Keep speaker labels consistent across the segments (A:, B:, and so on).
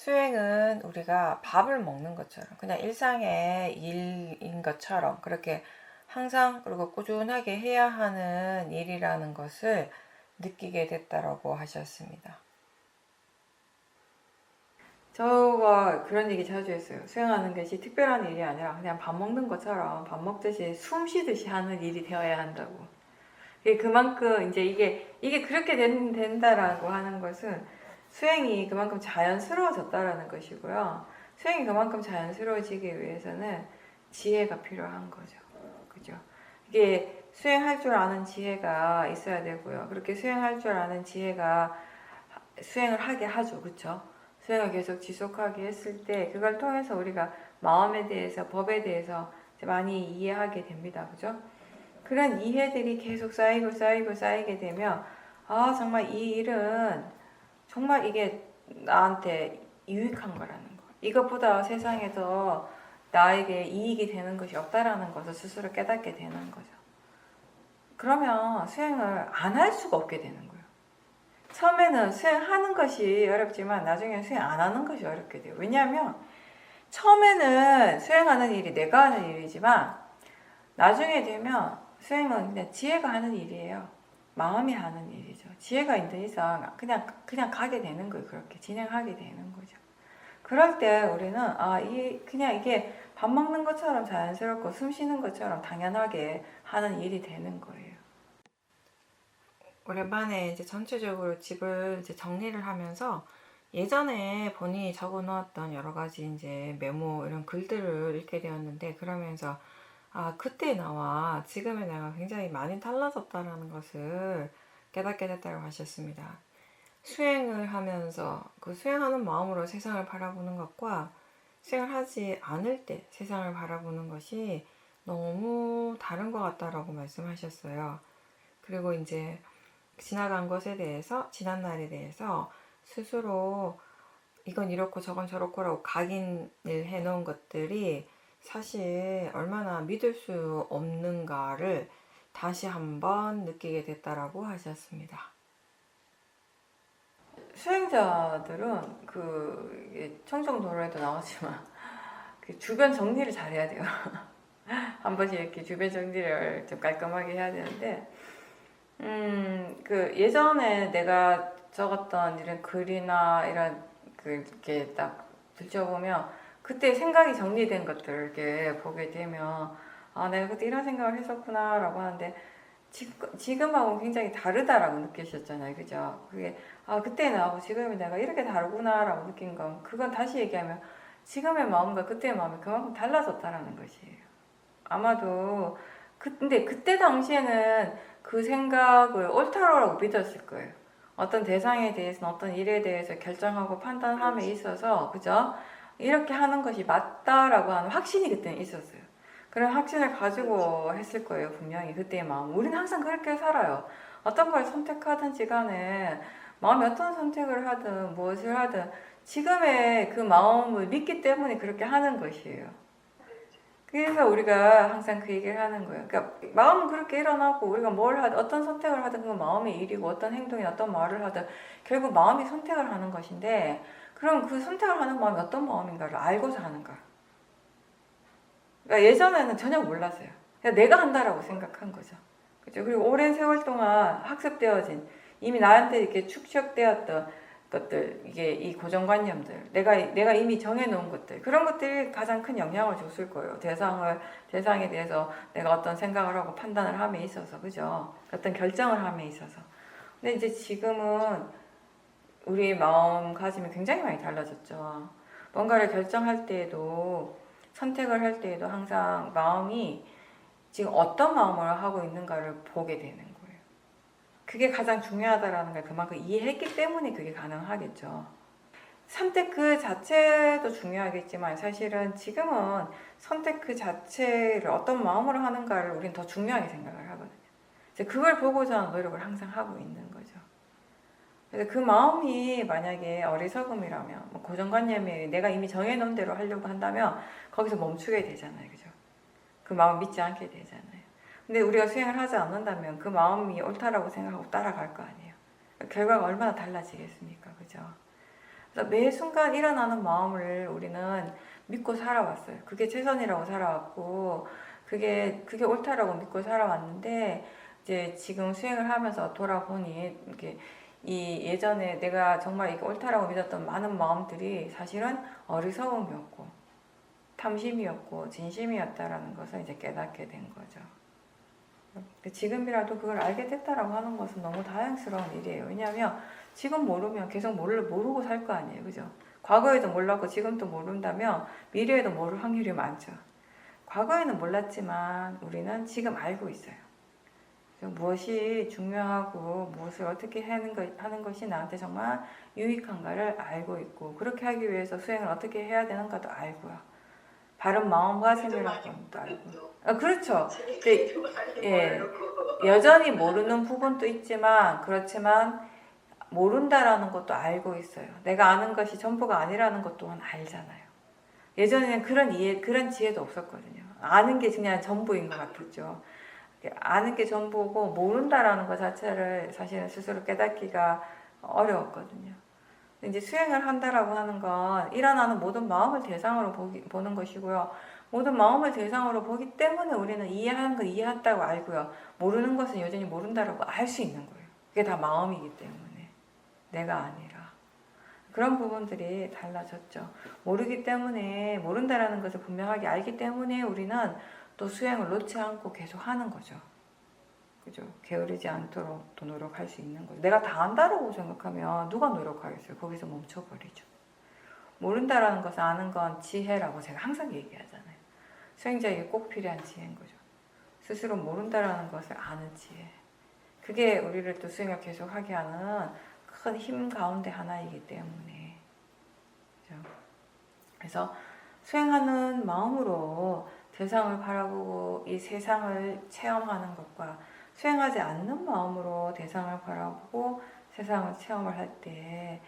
A: 수행은 우리가 밥을 먹는 것처럼 그냥 일상의 일인 것처럼 그렇게 항상 그리고 꾸준하게 해야 하는 일이라는 것을 느끼게 됐다라고 하셨습니다. 저가 그런 얘기 자주 했어요. 수행하는 것이 특별한 일이 아니라 그냥 밥 먹는 것처럼 밥 먹듯이 숨 쉬듯이 하는 일이 되어야 한다고. 그만큼 이제 이게 그렇게 된다라고 하는 것은 수행이 그만큼 자연스러워졌다라는 것이고요. 수행이 그만큼 자연스러워지기 위해서는 지혜가 필요한 거죠. 그죠? 이게 수행할 줄 아는 지혜가 있어야 되고요. 그렇게 수행할 줄 아는 지혜가 수행을 하게 하죠. 그쵸? 수행을 계속 지속하게 했을 때 그걸 통해서 우리가 마음에 대해서 법에 대해서 많이 이해하게 됩니다. 그죠? 그런 이해들이 계속 쌓이게 되면 아 정말 이 일은 정말 이게 나한테 유익한 거라는 거. 이것보다 세상에 더 나에게 이익이 되는 것이 없다라는 것을 스스로 깨닫게 되는 거죠. 그러면 수행을 안 할 수가 없게 되는 거예요. 처음에는 수행하는 것이 어렵지만 나중에는 수행 안 하는 것이 어렵게 돼요. 왜냐하면 처음에는 수행하는 일이 내가 하는 일이지만 나중에 되면 수행은 그냥 지혜가 하는 일이에요. 마음이 하는 일이죠. 지혜가 있는 이상 그냥 가게 되는 거예요. 그렇게 진행하게 되는 거죠. 그럴 때 우리는 그냥 이게 밥 먹는 것처럼 자연스럽고 숨 쉬는 것처럼 당연하게 하는 일이 되는 거예요. 오랜만에 이제 전체적으로 집을 이제 정리를 하면서 예전에 본인이 적어 놓았던 여러 가지 이제 메모 이런 글들을 읽게 되었는데 그러면서 그때 나와 지금의 내가 굉장히 많이 달라졌다라는 것을 깨닫게 됐다고 하셨습니다. 수행을 하면서 그 수행하는 마음으로 세상을 바라보는 것과 수행을 하지 않을 때 세상을 바라보는 것이 너무 다른 것 같다라고 말씀하셨어요. 그리고 이제 지나간 것에 대해서, 지난 날에 대해서 스스로 이건 이렇고 저건 저렇고라고 각인을 해놓은 것들이 사실 얼마나 믿을 수 없는가를 다시 한번 느끼게 됐다라고 하셨습니다. 수행자들은 청정도로에도 나오지만 주변 정리를 잘 해야 돼요. 한 번씩 이렇게 주변 정리를 좀 깔끔하게 해야 되는데, 예전에 내가 적었던 이런 글이나 이런 이렇게 딱 들춰보면 그때 생각이 정리된 것들을 이렇게 보게 되면 내가 그때 이런 생각을 했었구나라고 하는데 지금하고 굉장히 다르다라고 느끼셨잖아요. 그죠? 그때 나하고 지금의 내가 이렇게 다르구나라고 느낀 건 그건 다시 얘기하면 지금의 마음과 그때의 마음이 그만큼 달라졌다라는 것이에요. 아마도 근데 그때 당시에는 그 생각을 옳다라고 믿었을 거예요. 어떤 대상에 대해서는 어떤 일에 대해서 결정하고 판단함에 있어서 그죠? 이렇게 하는 것이 맞다라고 하는 확신이 그때는 있었어요. 그런 확신을 가지고 했을 거예요. 분명히 그때의 마음. 우리는 항상 그렇게 살아요. 어떤 걸 선택하든지 간에 마음이 어떤 선택을 하든 무엇을 하든 지금의 그 마음을 믿기 때문에 그렇게 하는 것이에요. 그래서 우리가 항상 그 얘기를 하는 거예요. 그러니까 마음은 그렇게 일어나고 우리가 뭘 하든 어떤 선택을 하든 그건 마음의 일이고 어떤 행동이나 어떤 말을 하든 결국 마음이 선택을 하는 것인데 그럼 그 선택을 하는 마음이 어떤 마음인가를 알고서 하는가. 그러니까 예전에는 전혀 몰랐어요. 그냥 내가 한다라고 생각한 거죠. 그죠? 그리고 오랜 세월 동안 학습되어진 이미 나한테 이렇게 축적되었던 것들, 이 고정관념들, 내가 이미 정해놓은 것들, 그런 것들이 가장 큰 영향을 줬을 거예요. 대상에 대해서 내가 어떤 생각을 하고 판단을 함에 있어서, 그죠? 어떤 결정을 함에 있어서. 근데 이제 지금은 우리의 마음가짐이 굉장히 많이 달라졌죠. 뭔가를 결정할 때에도, 선택을 할 때에도 항상 마음이 지금 어떤 마음으로 하고 있는가를 보게 되는 거예요. 그게 가장 중요하다라는 걸 그만큼 이해했기 때문에 그게 가능하겠죠. 선택 그 자체도 중요하겠지만 사실은 지금은 선택 그 자체를 어떤 마음으로 하는가를 우리는 더 중요하게 생각을 하거든요. 그걸 보고자 노력을 항상 하고 있는 거죠. 그래서 그 마음이 만약에 어리석음이라면 고정관념이 내가 이미 정해놓은 대로 하려고 한다면 거기서 멈추게 되잖아요. 그죠? 그 마음 믿지 않게 되잖아요. 근데 우리가 수행을 하지 않는다면 그 마음이 옳다라고 생각하고 따라갈 거 아니에요. 결과가 얼마나 달라지겠습니까? 그죠? 그래서 매 순간 일어나는 마음을 우리는 믿고 살아왔어요. 그게 최선이라고 살아왔고, 그게 옳다라고 믿고 살아왔는데, 이제 지금 수행을 하면서 돌아보니, 이게 이 예전에 내가 정말 이게 옳다라고 믿었던 많은 마음들이 사실은 어리석음이었고, 탐심이었고, 진심이었다라는 것을 이제 깨닫게 된 거죠. 지금이라도 그걸 알게 됐다라고 하는 것은 너무 다행스러운 일이에요. 왜냐하면 지금 모르면 계속 모르고 살 거 아니에요. 그죠? 과거에도 몰랐고 지금도 모른다면 미래에도 모를 확률이 많죠. 과거에는 몰랐지만 우리는 지금 알고 있어요. 무엇이 중요하고 무엇을 어떻게 하는 것이 나한테 정말 유익한가를 알고 있고, 그렇게 하기 위해서 수행을 어떻게 해야 되는가도 알고요. 바른 마음가짐이라는 것도 알고. 그렇죠. 예, 여전히 모르는 부분도 있지만, 그렇지만 모른다라는 것도 알고 있어요. 내가 아는 것이 전부가 아니라는 것 또한 알잖아요. 예전에는 그런 지혜도 없었거든요. 아는 게 그냥 전부인 것 같았죠. 아는 게 전부고 모른다라는 것 자체를 사실은 스스로 깨닫기가 어려웠거든요. 이제 수행을 한다라고 하는 건 일어나는 모든 마음을 대상으로 보는 것이고요. 모든 마음을 대상으로 보기 때문에 우리는 이해하는 건 이해했다고 알고요. 모르는 것은 여전히 모른다라고 알 수 있는 거예요. 그게 다 마음이기 때문에. 내가 아니라. 그런 부분들이 달라졌죠. 모르기 때문에, 모른다라는 것을 분명하게 알기 때문에 우리는 또 수행을 놓지 않고 계속 하는 거죠. 그죠? 게으르지 않도록 또 노력할 수 있는 거죠. 내가 다 안다라고 생각하면 누가 노력하겠어요? 거기서 멈춰버리죠. 모른다라는 것을 아는 건 지혜라고 제가 항상 얘기하잖아요. 수행자에게 꼭 필요한 지혜인 거죠. 스스로 모른다라는 것을 아는 지혜. 그게 우리를 또 수행을 계속하게 하는 큰 힘 가운데 하나이기 때문에. 그죠? 그래서 수행하는 마음으로 세상을 바라보고 이 세상을 체험하는 것과 수행하지 않는 마음으로 대상을 바라보고 세상을 체험을 할 때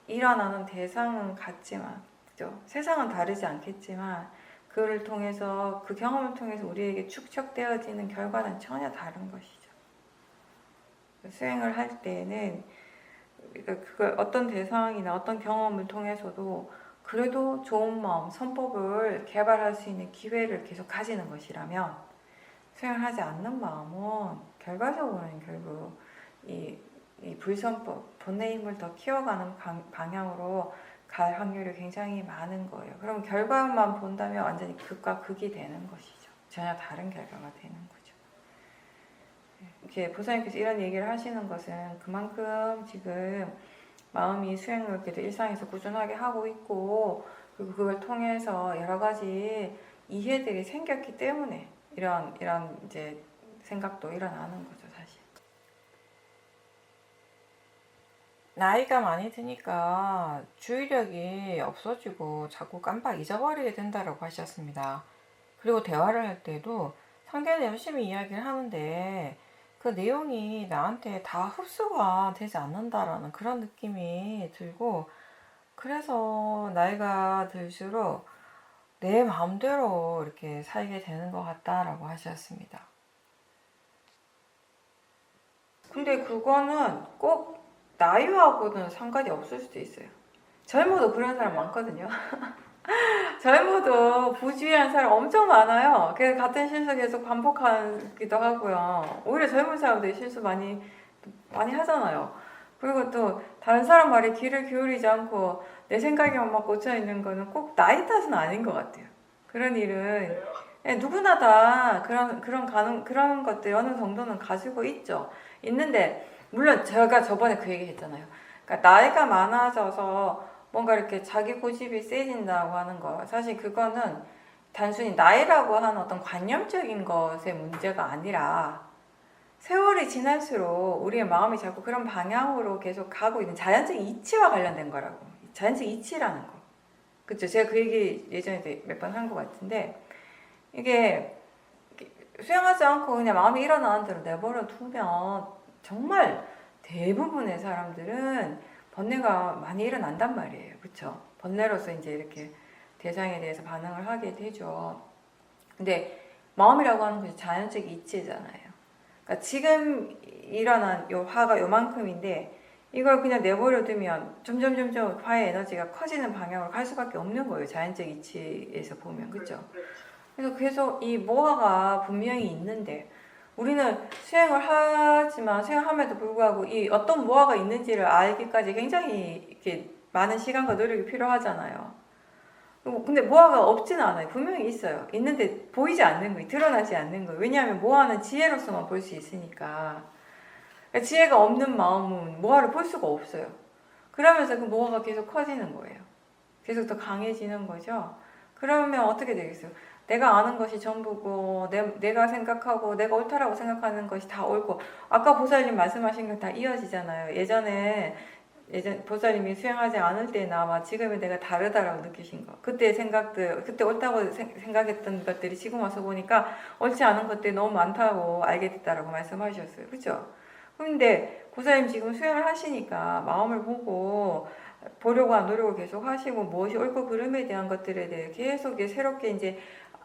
A: 일어나는 대상은 같지만, 그죠? 세상은 다르지 않겠지만 그를 통해서, 그 경험을 통해서 우리에게 축적되어지는 결과는 전혀 다른 것이죠. 수행을 할 때는 그걸 어떤 대상이나 어떤 경험을 통해서도 그래도 좋은 마음, 선법을 개발할 수 있는 기회를 계속 가지는 것이라면, 수행을 하지 않는 마음은 결과적으로는 결국 이 불선법, 본의 힘을 더 키워가는 방향으로 갈 확률이 굉장히 많은 거예요. 그럼 결과만 본다면 완전히 극과 극이 되는 것이죠. 전혀 다른 결과가 되는 거죠. 이렇게 보살님께서 이런 얘기를 하시는 것은 그만큼 지금 마음이 수행을 그래도 일상에서 꾸준하게 하고 있고, 그리고 그걸 통해서 여러 가지 이해들이 생겼기 때문에 이런 이제 생각도 일어나는 거죠, 사실. 나이가 많이 드니까 주의력이 없어지고 자꾸 깜빡 잊어버리게 된다라고 하셨습니다. 그리고 대화를 할 때도 상대는 열심히 이야기를 하는데 그 내용이 나한테 다 흡수가 되지 않는다라는 그런 느낌이 들고, 그래서 나이가 들수록 내 마음대로 이렇게 살게 되는 것 같다라고 하셨습니다. 근데 그거는 꼭 나이하고는 상관이 없을 수도 있어요. 젊어도 그런 사람 많거든요. 젊어도 부주의한 사람 엄청 많아요. 그래서 같은 실수 계속 반복하기도 하고요. 오히려 젊은 사람들이 실수 많이 하잖아요. 그리고 또 다른 사람 말에 귀를 기울이지 않고 내 생각에만 막 꽂혀 있는 거는 꼭 나이 탓은 아닌 것 같아요. 그런 일은 누구나 다 그런 것들 어느 정도는 가지고 있죠. 있는데, 물론 제가 저번에 그 얘기 했잖아요. 그러니까 나이가 많아져서 뭔가 이렇게 자기 고집이 세진다고 하는 거, 사실 그거는 단순히 나이라고 하는 어떤 관념적인 것의 문제가 아니라 세월이 지날수록 우리의 마음이 자꾸 그런 방향으로 계속 가고 있는 자연적 이치와 관련된 거라고. 자연적 이치라는 거. 그쵸? 제가 그 얘기 예전에 몇 번 한 것 같은데, 이게 수행하지 않고 그냥 마음이 일어나는 대로 내버려 두면 정말 대부분의 사람들은 번뇌가 많이 일어난단 말이에요. 그쵸? 번뇌로서 이제 이렇게 대상에 대해서 반응을 하게 되죠. 근데 마음이라고 하는 것이 자연적 이치잖아요. 그러니까 지금 일어난 요 화가 요만큼인데 이걸 그냥 내버려 두면 점점 화의 에너지가 커지는 방향으로 갈 수밖에 없는 거예요. 자연적 이치에서 보면. 그죠? 그래서 계속 이 모아가 분명히 있는데 우리는 수행을 하지만 수행함에도 불구하고 이 어떤 모아가 있는지를 알기까지 굉장히 이렇게 많은 시간과 노력이 필요하잖아요. 근데 모아가 없지는 않아요. 분명히 있어요. 있는데 보이지 않는 거예요. 드러나지 않는 거예요. 왜냐하면 모아는 지혜로서만 볼 수 있으니까. 지혜가 없는 마음은 모아를 볼 수가 없어요. 그러면서 그 모아가 계속 커지는 거예요. 계속 더 강해지는 거죠. 그러면 어떻게 되겠어요? 내가 아는 것이 전부고 내가 생각하고 내가 옳다라고 생각하는 것이 다 옳고 아까 보살님 말씀하신 건 다 이어지잖아요. 예전 보살님이 수행하지 않을 때나 아마 지금의 내가 다르다라고 느끼신 거. 그때 생각들, 그때 옳다고 생각했던 것들이 지금 와서 보니까 옳지 않은 것들이 너무 많다고 알게 됐다라고 말씀하셨어요. 그죠? 근데 보살님 지금 수행을 하시니까 마음을 보려고 한 노력을 계속 하시고 무엇이 옳고 그름에 대한 것들에 대해 계속 새롭게 이제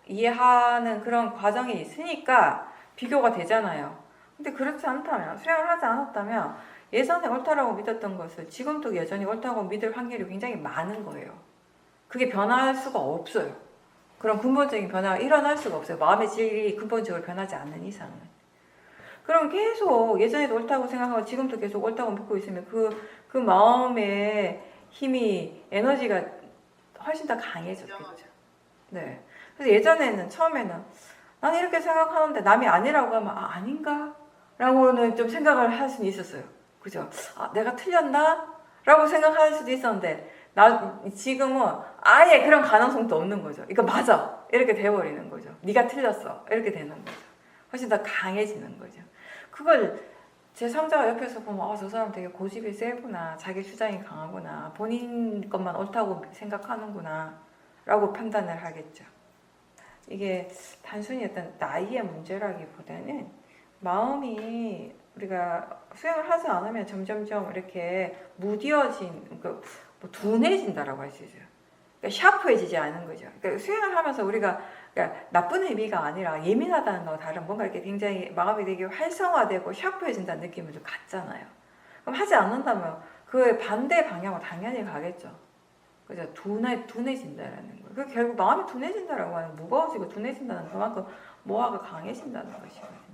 A: 이해하는 그런 과정이 있으니까 비교가 되잖아요. 근데 그렇지 않다면, 수행을 하지 않았다면 예전에 옳다라고 믿었던 것을 지금도 여전히 옳다고 믿을 확률이 굉장히 많은 거예요. 그게 변할 수가 없어요. 그런 근본적인 변화가 일어날 수가 없어요. 마음의 질이 근본적으로 변하지 않는 이상은. 그럼 계속 예전에도 옳다고 생각하고 지금도 계속 옳다고 믿고 있으면 그 마음의 힘이, 에너지가 훨씬 더 강해졌겠죠. 네. 그래서 예전에는, 처음에는 나는 이렇게 생각하는데 남이 아니라고 하면 아닌가? 라고는 좀 생각을 할 수는 있었어요. 그죠? 내가 틀렸나? 라고 생각할 수도 있었는데 지금은 아예 그런 가능성도 없는 거죠. 이거 맞아! 이렇게 돼버리는 거죠. 네가 틀렸어. 이렇게 되는 거죠. 훨씬 더 강해지는 거죠. 그걸 제3자가 옆에서 보면 저 사람 되게 고집이 세구나. 자기 주장이 강하구나. 본인 것만 옳다고 생각하는구나. 라고 판단을 하겠죠. 이게 단순히 어떤 나이의 문제라기보다는 마음이 우리가 수행을 하지 않으면 점점점 이렇게 무뎌진, 그러니까 둔해진다라고 할 수 있어요. 그러니까 샤프해지지 않은 거죠. 그러니까 수행을 하면서 우리가 그러니까 나쁜 의미가 아니라 예민하다는 거 다른 뭔가 이렇게 굉장히 마음이 되게 활성화되고 샤프해진다는 느낌을 좀 갖잖아요. 그럼 하지 않는다면 그 반대 방향으로 당연히 가겠죠. 그죠? 둔해진다라는 거예요. 그 결국 마음이 둔해진다라고 하는 무거워지고 둔해진다는 그만큼 모아가 강해진다는 것이거든요.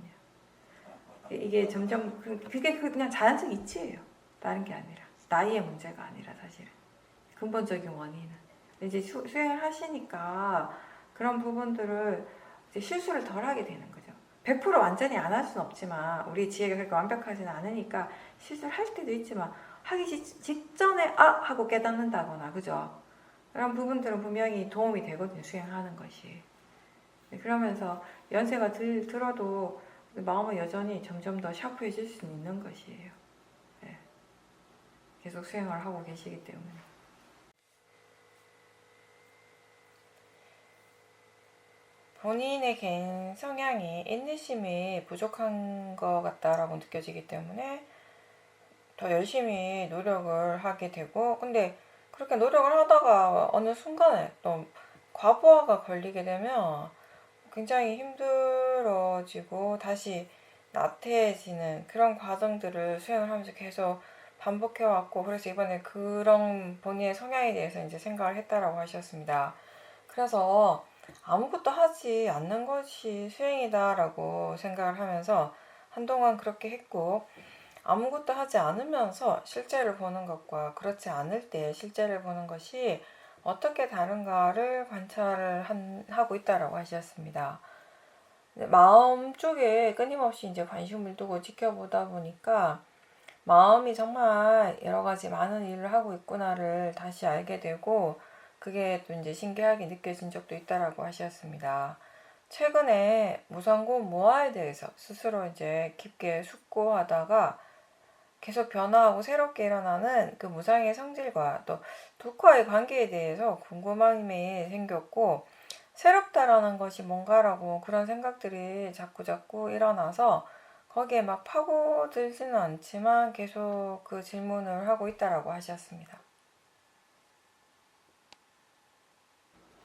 A: 이게 점점 그게 그냥 자연적 이치예요. 다른 게 아니라 나이의 문제가 아니라 사실은 근본적인 원인은 이제 수행을 하시니까 그런 부분들을 이제 실수를 덜 하게 되는 거죠. 100% 완전히 안 할 수는 없지만 우리 지혜가 그렇게 완벽하지는 않으니까 실수를 할 때도 있지만 하기 직전에 하고 깨닫는다거나 그죠? 그런 부분들은 분명히 도움이 되거든요. 수행하는 것이. 그러면서 연세가 들어도 마음은 여전히 점점 더 샤프해질 수 있는 것이에요. 네. 계속 수행을 하고 계시기 때문에. 본인의 개인 성향이 인내심이 부족한 것 같다라고 느껴지기 때문에 더 열심히 노력을 하게 되고, 근데 그렇게 노력을 하다가 어느 순간에 또 과부하가 걸리게 되면 굉장히 힘들어지고 다시 나태해지는 그런 과정들을 수행을 하면서 계속 반복해왔고, 그래서 이번에 그런 본인의 성향에 대해서 이제 생각을 했다라고 하셨습니다. 그래서 아무것도 하지 않는 것이 수행이다라고 생각을 하면서 한동안 그렇게 했고, 아무것도 하지 않으면서 실제를 보는 것과 그렇지 않을 때 실제를 보는 것이 어떻게 다른가를 관찰을 하고 있다라고 하셨습니다. 마음 쪽에 끊임없이 이제 관심을 두고 지켜보다 보니까 마음이 정말 여러 가지 많은 일을 하고 있구나를 다시 알게 되고, 그게 또 이제 신기하게 느껴진 적도 있다라고 하셨습니다. 최근에 무상고 모아에 대해서 스스로 이제 깊게 숙고하다가 계속 변화하고 새롭게 일어나는 그 무상의 성질과 또 독과의 관계에 대해서 궁금함이 생겼고, 새롭다라는 것이 뭔가라고 그런 생각들이 자꾸자꾸 일어나서 거기에 막 파고들지는 않지만 계속 그 질문을 하고 있다라고 하셨습니다.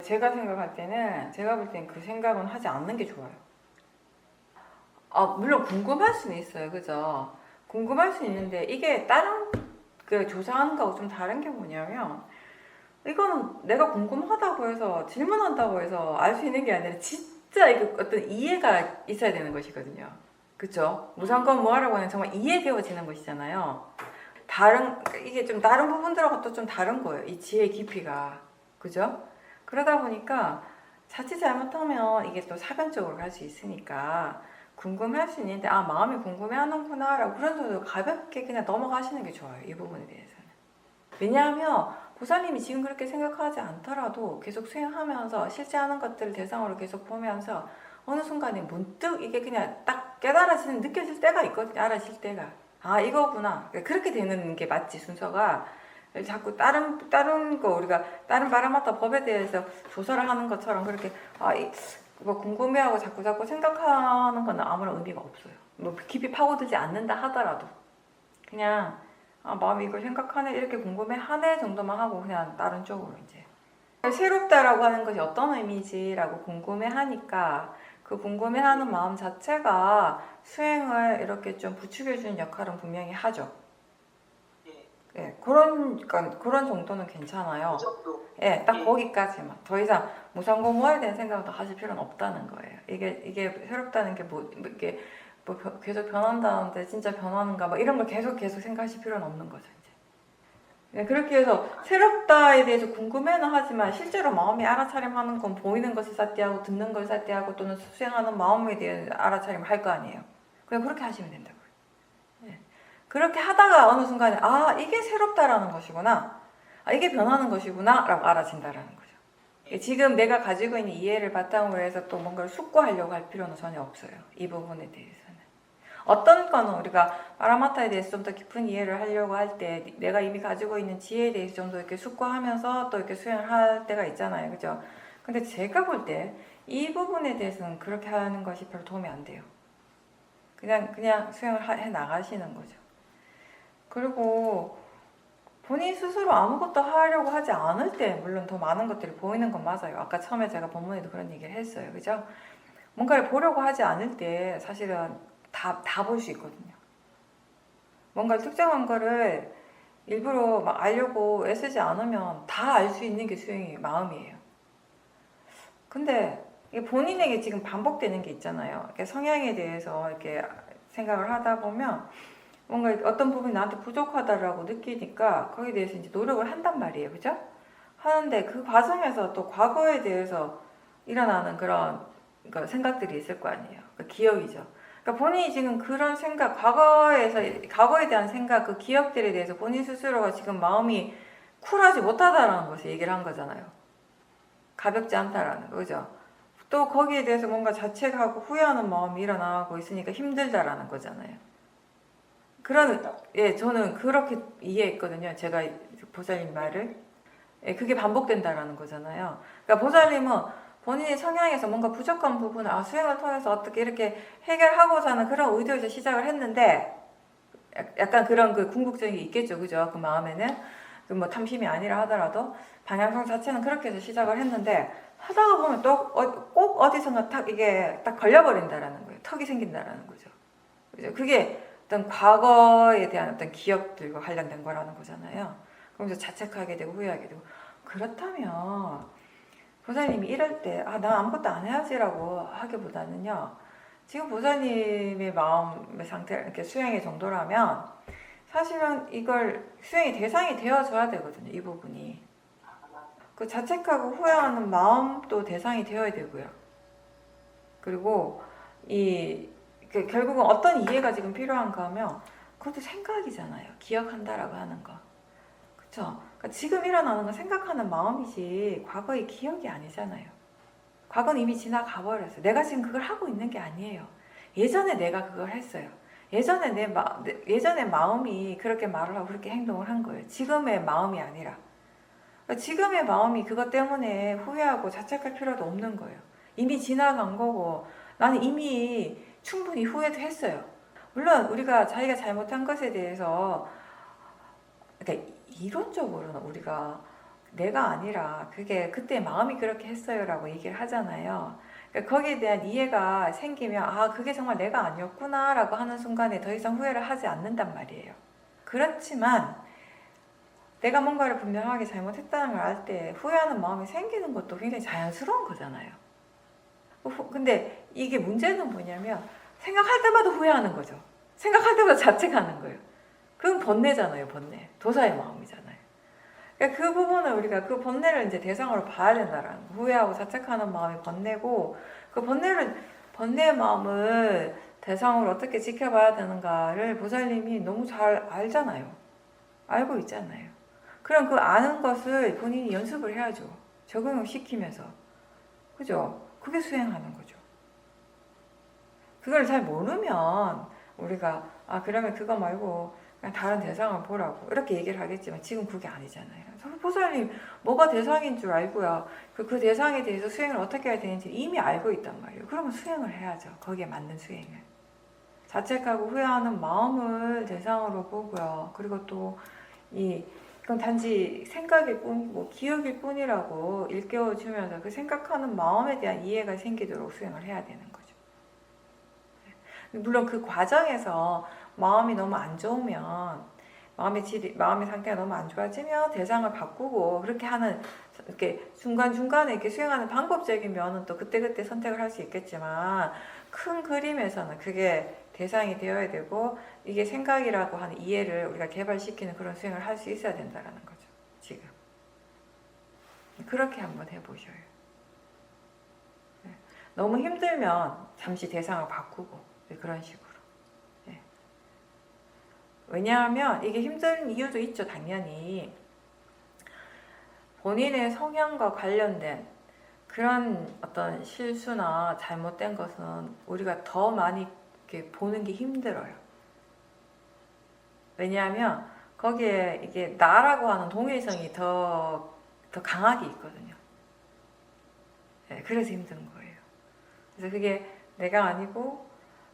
A: 제가 생각할 때는, 제가 볼 땐 그 생각은 하지 않는 게 좋아요. 물론 궁금할 수는 있어요. 그죠? 궁금할 수 있는데 이게 다른 그 조사하는 거하고 좀 다른 게 뭐냐면 이거는 내가 궁금하다고 해서 질문한다고 해서 알 수 있는 게 아니라 진짜 이게 어떤 이해가 있어야 되는 것이거든요. 그쵸? 무상권 뭐하라고 하는 정말 이해되어지는 것이잖아요. 이게 좀 다른 부분들하고 또 좀 다른 거예요. 이 지혜의 깊이가. 그죠? 그러다 보니까 자칫 잘못하면 이게 또 사변적으로 갈 수 있으니까 궁금할 수 있는데 마음이 궁금해하는구나 라고 그런 정도로 가볍게 그냥 넘어가시는 게 좋아요. 이 부분에 대해서는. 왜냐하면 보살님이 지금 그렇게 생각하지 않더라도 계속 수행하면서 실제 하는 것들을 대상으로 계속 보면서 어느 순간에 문득 이게 그냥 딱 깨달아지는 느껴질 때가 있거든요. 알아질 때가. 이거구나. 그렇게 되는 게 맞지, 순서가. 자꾸 다른 거 우리가 다른 바라마타 법에 대해서 조사를 하는 것처럼 그렇게 뭐 궁금해하고 자꾸 생각하는 건 아무런 의미가 없어요. 뭐 깊이 파고들지 않는다 하더라도 그냥 마음이 이걸 생각하네 이렇게 궁금해하네 정도만 하고 그냥 다른 쪽으로 이제 새롭다라고 하는 것이 어떤 의미지라고 궁금해하니까 그 궁금해하는 마음 자체가 수행을 이렇게 좀 부추겨주는 역할은 분명히 하죠. 예, 그런 정도는 괜찮아요.
B: 그 정도.
A: 예, 딱 거기까지만. 더 이상 무상공부에 대한 생각도 하실 필요는 없다는 거예요. 이게 새롭다는 게 이게 계속 변한다는데 진짜 변하는가 이런 걸 계속 생각하실 필요는 없는 거죠. 이제. 예, 그렇게 해서 새롭다에 대해서 궁금해는 하지만 실제로 마음이 알아차림하는 건 보이는 것을 삿대하고 듣는 걸 삿대하고 또는 수행하는 마음에 대한 알아차림을 할 거 아니에요. 그냥 그렇게 하시면 된다고요. 예. 그렇게 하다가 어느 순간에 이게 새롭다라는 것이구나, 이게 변하는 것이구나 라고 알아진다라는 거죠. 지금 내가 가지고 있는 이해를 바탕으로 해서 또 뭔가를 숙고하려고 할 필요는 전혀 없어요. 이 부분에 대해서는. 어떤 거는 우리가 파라마타에 대해서 좀 더 깊은 이해를 하려고 할 때 내가 이미 가지고 있는 지혜에 대해서 좀 더 이렇게 숙고하면서 또 이렇게 수행을 할 때가 있잖아요. 그죠? 근데 제가 볼 때 이 부분에 대해서는 그렇게 하는 것이 별로 도움이 안 돼요. 그냥 수행을 해 나가시는 거죠. 그리고 본인 스스로 아무것도 하려고 하지 않을 때 물론 더 많은 것들이 보이는 건 맞아요. 아까 처음에 제가 본문에도 그런 얘기를 했어요. 그죠? 뭔가를 보려고 하지 않을 때 사실은 다 볼 수 있거든요. 뭔가 특정한 거를 일부러 막 알려고 애쓰지 않으면 다 알 수 있는 게 수행의 마음이에요. 근데 이게 본인에게 지금 반복되는 게 있잖아요. 이렇게 성향에 대해서 이렇게 생각을 하다 보면 뭔가 어떤 부분이 나한테 부족하다라고 느끼니까 거기에 대해서 이제 노력을 한단 말이에요. 그죠? 하는데 그 과정에서 또 과거에 대해서 일어나는 그런 생각들이 있을 거 아니에요. 기억이죠. 그러니까 본인이 지금 그런 생각, 과거에 대한 생각, 그 기억들에 대해서 본인 스스로가 지금 마음이 쿨하지 못하다라는 것을 얘기를 한 거잖아요. 가볍지 않다라는 거죠. 또 거기에 대해서 뭔가 자책하고 후회하는 마음이 일어나고 있으니까 힘들다라는 거잖아요. 저는 그렇게 이해했거든요. 제가 보살님 말을. 예, 그게 반복된다라는 거잖아요. 그러니까 보살님은 본인의 성향에서 뭔가 부족한 부분을 수행을 통해서 어떻게 이렇게 해결하고자 하는 그런 의도에서 시작을 했는데 약간 그런 그 궁극적인 게 있겠죠. 그죠? 그 마음에는. 뭐 탐심이 아니라 하더라도 방향성 자체는 그렇게 해서 시작을 했는데 하다가 보면 또 꼭 어디선가 이게 딱 걸려버린다라는 거예요. 턱이 생긴다라는 거죠. 그죠? 그게 어떤 과거에 대한 어떤 기억들과 관련된 거라는 거잖아요. 그러면서 자책하게 되고 후회하게 되고. 그렇다면 보살님이 이럴 때 나 아무것도 안 해야지라고 하기보다는요, 지금 보살님의 마음의 상태, 이렇게 수행의 정도라면 사실은 이걸 수행의 대상이 되어줘야 되거든요. 이 부분이. 그 자책하고 후회하는 마음도 대상이 되어야 되고요. 그리고 결국은 어떤 이해가 지금 필요한가 하면 그것도 생각이잖아요. 기억한다라고 하는 거. 그쵸? 그러니까 지금 일어나는 건 생각하는 마음이지 과거의 기억이 아니잖아요. 과거는 이미 지나가 버렸어요. 내가 지금 그걸 하고 있는 게 아니에요. 예전에 내가 그걸 했어요. 예전에 마음이 그렇게 말을 하고 그렇게 행동을 한 거예요. 지금의 마음이 아니라. 그러니까 지금의 마음이 그것 때문에 후회하고 자책할 필요도 없는 거예요. 이미 지나간 거고 나는 이미 충분히 후회도 했어요. 물론 우리가 자기가 잘못한 것에 대해서 그러니까 이론적으로는 우리가 내가 아니라 그게 그때 마음이 그렇게 했어요라고 얘기를 하잖아요. 그러니까 거기에 대한 이해가 생기면 그게 정말 내가 아니었구나라고 하는 순간에 더 이상 후회를 하지 않는단 말이에요. 그렇지만 내가 뭔가를 분명하게 잘못했다는 걸 알 때 후회하는 마음이 생기는 것도 굉장히 자연스러운 거잖아요. 근데 이게 문제는 뭐냐면 생각할 때마다 후회하는 거죠. 생각할 때마다 자책하는 거예요. 그건 번뇌잖아요, 번뇌. 도사의 마음이잖아요. 그러니까 그 부분을 우리가 그 번뇌를 이제 대상으로 봐야 된다라는 거. 후회하고 자책하는 마음이 번뇌고, 그 번뇌의 마음을 대상으로 어떻게 지켜봐야 되는가를 보살님이 너무 잘 알잖아요. 알고 있잖아요. 그럼 그 아는 것을 본인이 연습을 해야죠. 적용을 시키면서. 그죠? 그게 수행하는 거죠. 그걸 잘 모르면 우리가 그러면 그거 말고 그냥 다른 대상을 보라고 이렇게 얘기를 하겠지만 지금 그게 아니잖아요. 보살님 뭐가 대상인 줄 알고요. 그 대상에 대해서 수행을 어떻게 해야 되는지 이미 알고 있단 말이에요. 그러면 수행을 해야죠. 거기에 맞는 수행을. 자책하고 후회하는 마음을 대상으로 보고요. 그리고 또 이건 단지 생각일 뿐, 기억일 뿐이라고 일깨워주면서 그 생각하는 마음에 대한 이해가 생기도록 수행을 해야 되는 거죠. 물론 그 과정에서 마음이 너무 안 좋으면, 마음의 상태가 너무 안 좋아지면 대상을 바꾸고 그렇게 하는, 이렇게 중간중간에 이렇게 수행하는 방법적인 면은 또 그때그때 선택을 할 수 있겠지만, 큰 그림에서는 그게 대상이 되어야 되고, 이게 생각이라고 하는 이해를 우리가 개발시키는 그런 수행을 할 수 있어야 된다는 거죠, 지금. 그렇게 한번 해보셔요. 너무 힘들면 잠시 대상을 바꾸고, 그런 식으로. 왜냐하면 이게 힘든 이유도 있죠, 당연히. 본인의 성향과 관련된 그런 어떤 실수나 잘못된 것은 우리가 더 많이 이렇게 보는 게 힘들어요. 왜냐하면 거기에 이게 나라고 하는 동일성이 더 강하게 있거든요. 그래서 힘든 거예요. 그래서 그게 내가 아니고,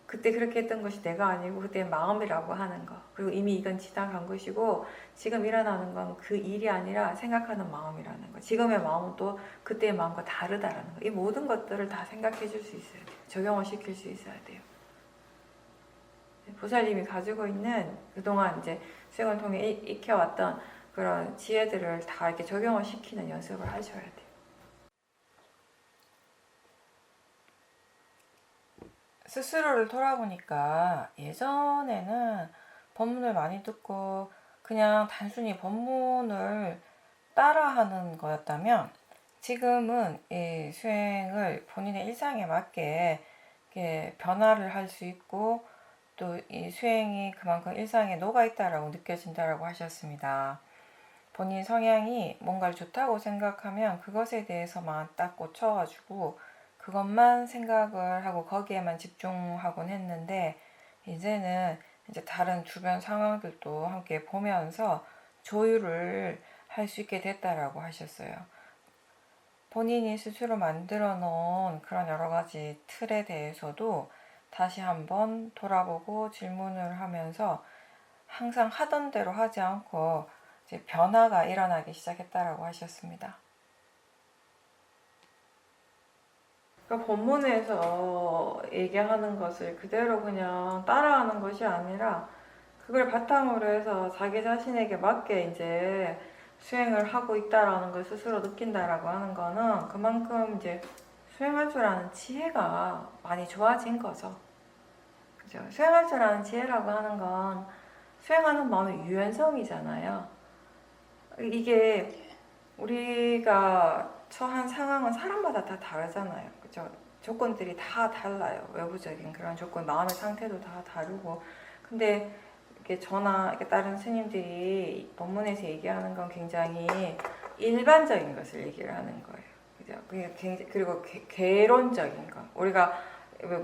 A: 그때 그렇게 했던 것이 내가 아니고 그때 마음이라고 하는 거, 그리고 이미 이건 지나간 것이고 지금 일어나는 건 그 일이 아니라 생각하는 마음이라는 거, 지금의 마음은 또 그때의 마음과 다르다라는 거, 이 모든 것들을 다 생각해 줄 수 있어야 돼요. 적용을 시킬 수 있어야 돼요. 보살님이 가지고 있는 그동안 이제 수행을 통해 익혀왔던 그런 지혜들을 다 이렇게 적용을 시키는 연습을 하셔야 돼요. 스스로를 돌아보니까 예전에는 법문을 많이 듣고 그냥 단순히 법문을 따라하는 거였다면, 지금은 이 수행을 본인의 일상에 맞게 변화를 할 수 있고, 또 이 수행이 그만큼 일상에 녹아있다라고 느껴진다라고 하셨습니다. 본인 성향이 뭔가를 좋다고 생각하면 그것에 대해서만 딱 꽂혀가지고 그것만 생각을 하고 거기에만 집중하곤 했는데, 이제는 이제 다른 주변 상황들도 함께 보면서 조율을 할 수 있게 됐다라고 하셨어요. 본인이 스스로 만들어 놓은 그런 여러 가지 틀에 대해서도 다시 한번 돌아보고 질문을 하면서 항상 하던 대로 하지 않고 이제 변화가 일어나기 시작했다라고 하셨습니다. 그러니까 본문에서 얘기하는 것을 그대로 그냥 따라하는 것이 아니라 그걸 바탕으로 해서 자기 자신에게 맞게 이제 수행을 하고 있다라는 걸 스스로 느낀다라고 하는 거는 그만큼 이제 수행할 줄 아는 지혜가 많이 좋아진 거죠. 그죠? 수행할 줄 아는 지혜라고 하는 건 수행하는 마음의 유연성이잖아요. 이게 우리가 처한 상황은 사람마다 다 다르잖아요. 그죠? 조건들이 다 달라요. 외부적인 그런 조건, 마음의 상태도 다 다르고. 근데 이렇게 저나 이렇게 다른 스님들이 법문에서 얘기하는 건 굉장히 일반적인 것을 얘기를 하는 거예요. 그죠? 그리고 개론적인 거. 우리가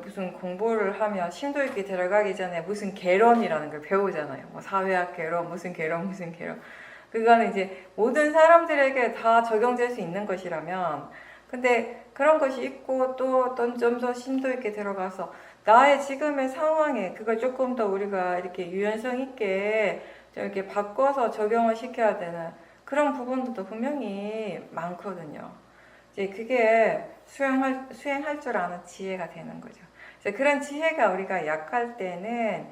A: 무슨 공부를 하면 심도 있게 들어가기 전에 무슨 개론이라는 걸 배우잖아요. 뭐 사회학 개론, 무슨 개론, 무슨 개론. 그거는 이제 모든 사람들에게 다 적용될 수 있는 것이라면, 근데 그런 것이 있고 또 좀 더 심도 있게 들어가서 나의 지금의 상황에 그걸 조금 더 우리가 이렇게 유연성 있게 이렇게 바꿔서 적용을 시켜야 되는 그런 부분들도 분명히 많거든요. 이제 그게 수행할 줄 아는 지혜가 되는 거죠. 그래서 그런 지혜가 우리가 약할 때는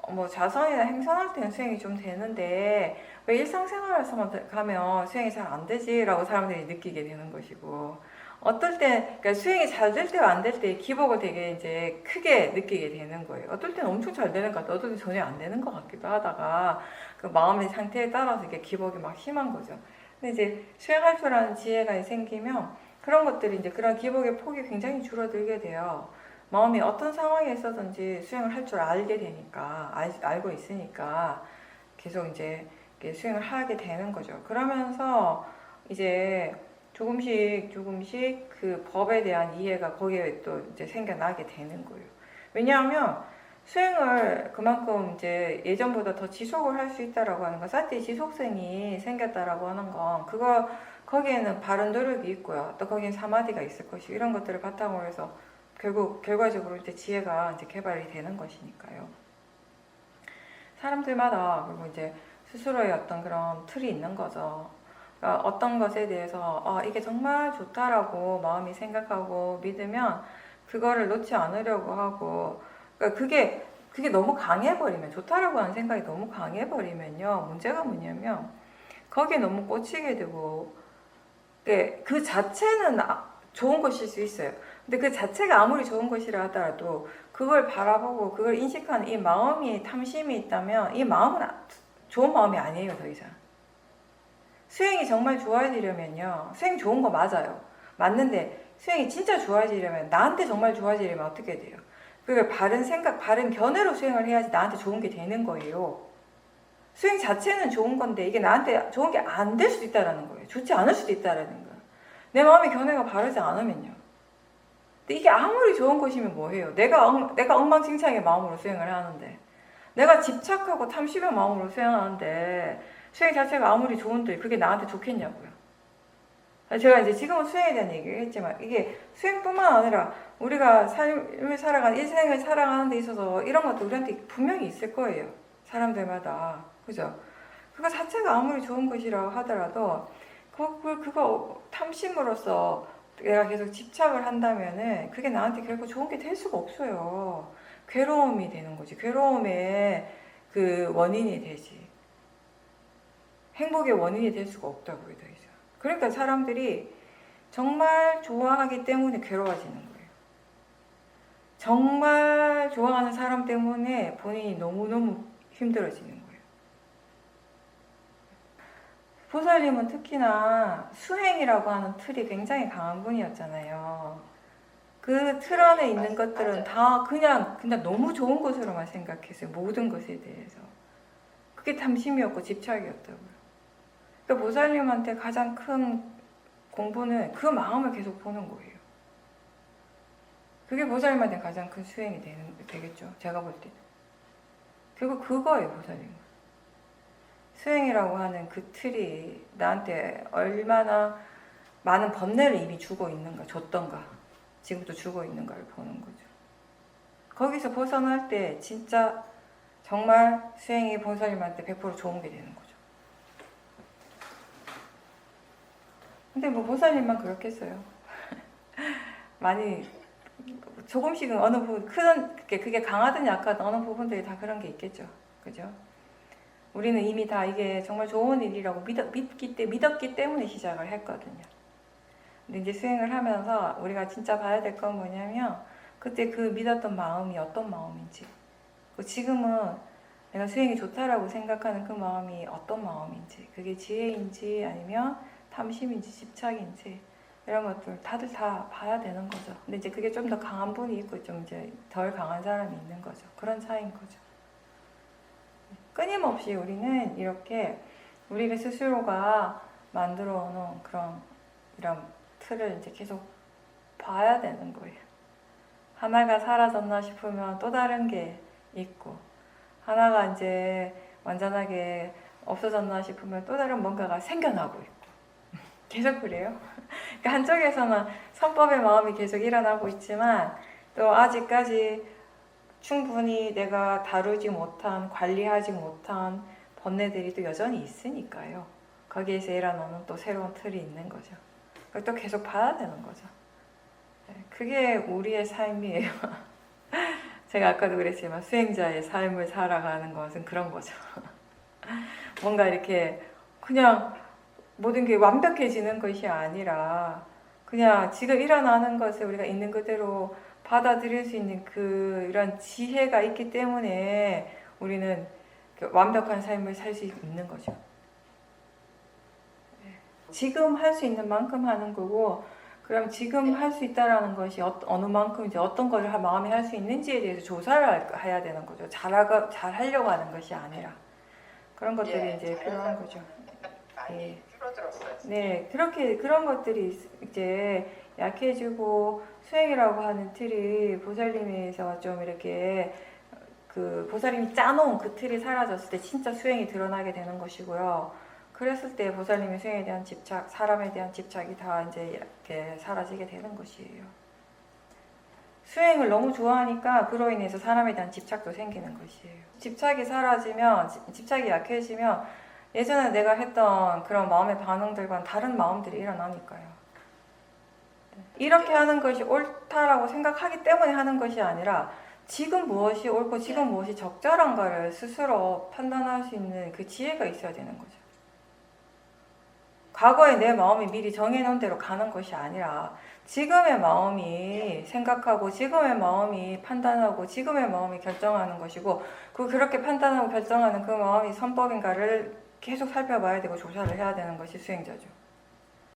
A: 뭐 자선이나 행선할 때는 수행이 좀 되는데 왜 일상생활에서만 가면 수행이 잘 안 되지라고 사람들이 느끼게 되는 것이고, 어떨 때 그러니까 수행이 잘 될 때와 안 될 때 기복을 되게 이제 크게 느끼게 되는 거예요. 어떨 때는 엄청 잘 되는 것 같아, 어떨 때 전혀 안 되는 것 같기도 하다가 그 마음의 상태에 따라서 이게 기복이 막 심한 거죠. 근데 이제 수행할 줄 아는 지혜가 생기면 그런 것들이 이제 그런 기복의 폭이 굉장히 줄어들게 돼요. 마음이 어떤 상황에 있어든지 수행을 할 줄 알게 되니까, 알고 있으니까 계속 이제 수행을 하게 되는 거죠. 그러면서 이제 조금씩 조금씩 그 법에 대한 이해가 거기에 또 이제 생겨나게 되는 거예요. 왜냐하면 수행을 그만큼 이제 예전보다 더 지속을 할 수 있다라고 하는 건, 사티 지속성이 생겼다라고 하는 건 그거 거기에는 바른 노력이 있고요. 또 거기엔 사마디가 있을 것이고, 이런 것들을 바탕으로 해서 결국 결과적으로 이제 지혜가 이제 개발이 되는 것이니까요. 사람들마다 그리고 이제 스스로의 어떤 그런 틀이 있는 거죠. 그러니까 어떤 것에 대해서 이게 정말 좋다라고 마음이 생각하고 믿으면 그거를 놓지 않으려고 하고, 그러니까 그게 너무 강해버리면, 좋다라고 하는 생각이 너무 강해버리면요, 문제가 뭐냐면 거기에 너무 꽂히게 되고, 그 자체는 좋은 것일 수 있어요. 근데 그 자체가 아무리 좋은 것이라 하더라도 그걸 바라보고 그걸 인식하는 이 마음이, 탐심이 있다면 이 마음은 좋은 마음이 아니에요, 더 이상. 수행이 정말 좋아지려면요, 수행 좋은 거 맞아요. 맞는데 수행이 진짜 좋아지려면, 나한테 정말 좋아지려면 어떻게 돼요? 그걸 바른 생각, 바른 견해로 수행을 해야지 나한테 좋은 게 되는 거예요. 수행 자체는 좋은 건데 이게 나한테 좋은 게 안 될 수도 있다는 거예요. 좋지 않을 수도 있다는 거예요. 내 마음의 견해가 바르지 않으면요. 근데 이게 아무리 좋은 것이면 뭐해요? 내가 엉망진창의 마음으로 수행을 하는데, 내가 집착하고 탐심의 마음으로 수행하는데 수행 자체가 아무리 좋은데 그게 나한테 좋겠냐고요. 제가 이제 지금은 수행에 대한 얘기를 했지만, 이게 수행뿐만 아니라 우리가 삶을 살아가는, 일생을 살아가는 데 있어서 이런 것도 우리한테 분명히 있을 거예요. 사람들마다. 그죠? 그거 자체가 아무리 좋은 것이라고 하더라도 그거 탐심으로써 내가 계속 집착을 한다면은 그게 나한테 결국 좋은 게 될 수가 없어요. 괴로움이 되는 거지. 괴로움의 그 원인이 되지. 행복의 원인이 될 수가 없다고요, 더 이상. 그러니까 사람들이 정말 좋아하기 때문에 괴로워지는 거예요. 정말 좋아하는 사람 때문에 본인이 너무너무 힘들어지는 거예요. 보살님은 특히나 수행이라고 하는 틀이 굉장히 강한 분이었잖아요. 그 틀 안에 있는 것들은 다 그냥 너무 좋은 것으로만 생각했어요. 모든 것에 대해서. 그게 탐심이었고 집착이었다고요. 그러니까 보살님한테 가장 큰 공부는 그 마음을 계속 보는 거예요. 그게 보살님한테 가장 큰 수행이 되겠죠. 제가 볼 때는. 결국 그거예요, 보살님은. 수행이라고 하는 그 틀이 나한테 얼마나 많은 번뇌를 이미 주고 있는가, 줬던가, 지금도 주고 있는가를 보는 거죠. 거기서 벗어날 때 진짜 정말 수행이 보살님한테 100% 좋은 게 되는 거죠. 근데 뭐 보살님만 그렇겠어요. 많이 조금씩은 어느 부분, 그게 강하든 약하든 어느 부분들이 다 그런 게 있겠죠. 그죠? 우리는 이미 다 이게 정말 좋은 일이라고 믿었기 때문에 시작을 했거든요. 근데 이제 수행을 하면서 우리가 진짜 봐야 될 건 뭐냐면, 그때 그 믿었던 마음이 어떤 마음인지, 지금은 내가 수행이 좋다라고 생각하는 그 마음이 어떤 마음인지, 그게 지혜인지 아니면 탐심인지 집착인지, 이런 것들 다들 다 봐야 되는 거죠. 근데 이제 그게 좀 더 강한 분이 있고 좀 이제 덜 강한 사람이 있는 거죠. 그런 차이인 거죠. 끊임없이 우리는 이렇게 우리가 스스로가 만들어 놓은 이런 틀을 이제 계속 봐야 되는 거예요. 하나가 사라졌나 싶으면 또 다른 게 있고, 하나가 이제 완전하게 없어졌나 싶으면 또 다른 뭔가가 생겨나고 있고, 계속 그래요. 그러니까 한쪽에서는 선법의 마음이 계속 일어나고 있지만, 또 아직까지 충분히 내가 다루지 못한, 관리하지 못한 번뇌들이 또 여전히 있으니까요. 거기에서 일어나는 또 새로운 틀이 있는 거죠. 그걸 또 계속 봐야 되는 거죠. 그게 우리의 삶이에요. 제가 아까도 그랬지만 수행자의 삶을 살아가는 것은 그런 거죠. 뭔가 이렇게 그냥 모든 게 완벽해지는 것이 아니라 그냥 지금 일어나는 것을 우리가 있는 그대로 받아들일 수 있는 이런 지혜가 있기 때문에 우리는 완벽한 삶을 살 수 있는 거죠. 지금 할 수 있는 만큼 하는 거고, 그럼 지금 할 수 있다라는 것이 어느 만큼 이제 어떤 걸 마음에 할 수 있는지에 대해서 조사를 해야 되는 거죠. 잘 하려고 하는 것이 아니라 그런 것들이 이제 필요한 거죠.
B: 많이 줄어들었어요.
A: 네, 그런 것들이 이제 약해지고 수행이라고 하는 틀이 보살님에서 좀 이렇게 보살님이 짜놓은 그 틀이 사라졌을 때 진짜 수행이 드러나게 되는 것이고요. 그랬을 때 보살님의 수행에 대한 집착, 사람에 대한 집착이 다 이제 이렇게 사라지게 되는 것이에요. 수행을 너무 좋아하니까 그로 인해서 사람에 대한 집착도 생기는 것이에요. 집착이 사라지면, 집착이 약해지면 예전에 내가 했던 그런 마음의 반응들과는 다른 마음들이 일어나니까요. 이렇게 하는 것이 옳다라고 생각하기 때문에 하는 것이 아니라 지금 무엇이 옳고 지금 무엇이 적절한가를 스스로 판단할 수 있는 그 지혜가 있어야 되는 거죠. 과거에 내 마음이 미리 정해놓은 대로 가는 것이 아니라 지금의 마음이 생각하고 지금의 마음이 판단하고 지금의 마음이 결정하는 것이고 그렇게 판단하고 결정하는 그 마음이 선법인가를 계속 살펴봐야 되고 조사를 해야 되는 것이 수행자죠.